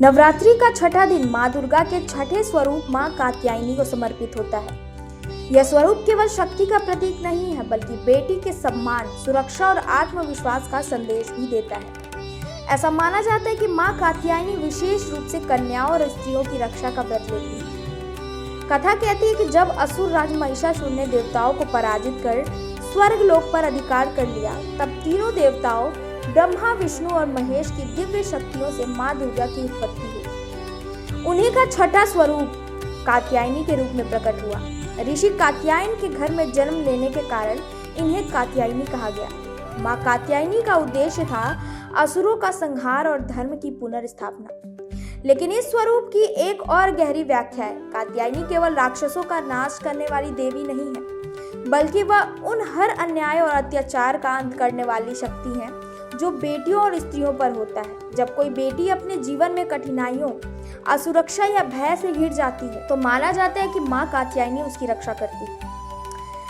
नवरात्रि का छठा दिन माँ दुर्गा के छठे स्वरूप माँ कात्यायनी को समर्पित होता है। यह स्वरूप केवल शक्ति का प्रतीक नहीं है, बल्कि बेटी के सम्मान, सुरक्षा और आत्मविश्वास का संदेश भी देता है। ऐसा माना जाता है कि माँ कात्यायनी विशेष रूप से कन्याओं और स्त्रियों की रक्षा का व्रत लेती है। कथा कहती है कि जब असुर राज महिषासुर ने देवताओं को पराजित कर स्वर्ग लोक पर अधिकार कर लिया, तब तीनों देवताओं ब्रह्मा, विष्णु और महेश की दिव्य शक्तियों से माँ दुर्गा की उत्पत्ति हुई। उन्हीं का छठा स्वरूप कात्यायनी के रूप में प्रकट हुआ। ऋषि कात्यायन के घर में जन्म लेने के कारण इन्हें कात्यायनी कहा गया। माँ कात्यायनी का उद्देश्य था असुरों का संहार और धर्म की पुनर्स्थापना। लेकिन इस स्वरूप की एक और गहरी व्याख्या है। कात्यायनी केवल राक्षसों का नाश करने वाली देवी नहीं है, बल्कि वह उन हर अन्याय और अत्याचार का अंत करने वाली शक्ति है जो बेटियों और स्त्रियों पर होता है। जब कोई बेटी अपने जीवन में कठिनाइयों, असुरक्षा या भय से घिर जाती है, तो माना जाता है कि माँ कात्यायनी उसकी रक्षा करती है।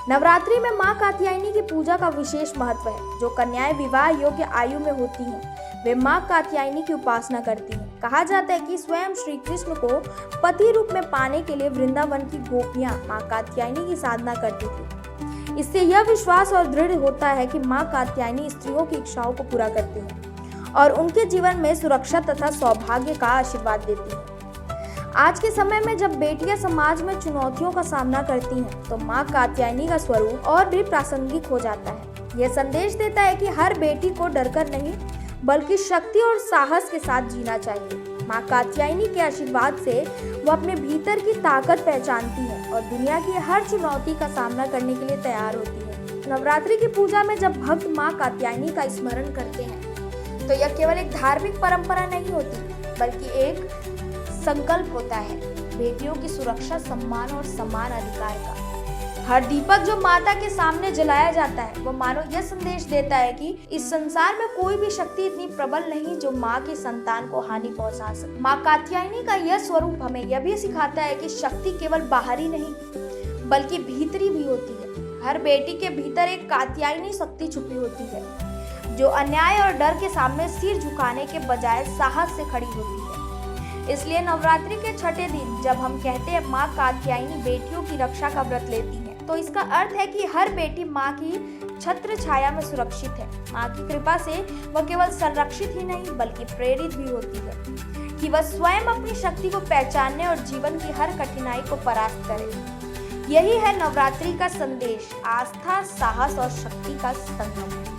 नवरात्रि में माँ कात्यायनी की पूजा का विशेष महत्व है। जो कन्याएं विवाह योग्य आयु में होती हैं, वे माँ कात्यायनी की उपासना करती हैं। कहा जाता है कि स्वयं श्री कृष्ण को पति रूप में पाने के लिए वृंदावन की गोपियां माँ कात्यायनी की साधना करती थी। इससे यह विश्वास और दृढ़ होता है कि माँ कात्यायनी स्त्रियों की इच्छाओं को पूरा करती है और उनके जीवन में सुरक्षा तथा सौभाग्य का आशीर्वाद देती है। आज के समय में जब बेटियां समाज में चुनौतियों का सामना करती हैं, तो माँ कात्यायनी का स्वरूप और भी प्रासंगिक हो जाता है। यह संदेश देता है कि हर बेटी को डरकर नहीं, बल्कि शक्ति और साहस के साथ जीना चाहिए। माँ कात्यायनी के आशीर्वाद से वो अपने भीतर की ताकत पहचानती है और दुनिया की हर चुनौती का सामना करने के लिए तैयार होती है। नवरात्रि की पूजा में जब भक्त माँ कात्यायनी का स्मरण करते हैं, तो यह केवल एक धार्मिक परंपरा नहीं होती, बल्कि एक संकल्प होता है बेटियों की सुरक्षा, सम्मान और समान अधिकार का। हर दीपक जो माता के सामने जलाया जाता है, वो मानो यह संदेश देता है कि इस संसार में कोई भी शक्ति इतनी प्रबल नहीं जो माँ के संतान को हानि पहुंचा सके। माँ कात्यायनी का यह स्वरूप हमें यह भी सिखाता है कि शक्ति केवल बाहरी नहीं, बल्कि भीतरी भी होती है। हर बेटी के भीतर एक कात्यायनी शक्ति छुपी होती है, जो अन्याय और डर के सामने सिर झुकाने के बजाय साहस से खड़ी होती है। इसलिए नवरात्रि के छठे दिन जब हम कहते हैं माँ कात्यायनी बेटियों की रक्षा का व्रत लेती है, तो इसका अर्थ है कि हर बेटी माँ की छत्र छाया में सुरक्षित है। माँ की कृपा से वह केवल संरक्षित ही नहीं, बल्कि प्रेरित भी होती है कि वह स्वयं अपनी शक्ति को पहचानने और जीवन की हर कठिनाई को परास्त करे। यही है नवरात्रि का संदेश, आस्था, साहस और शक्ति का संगम।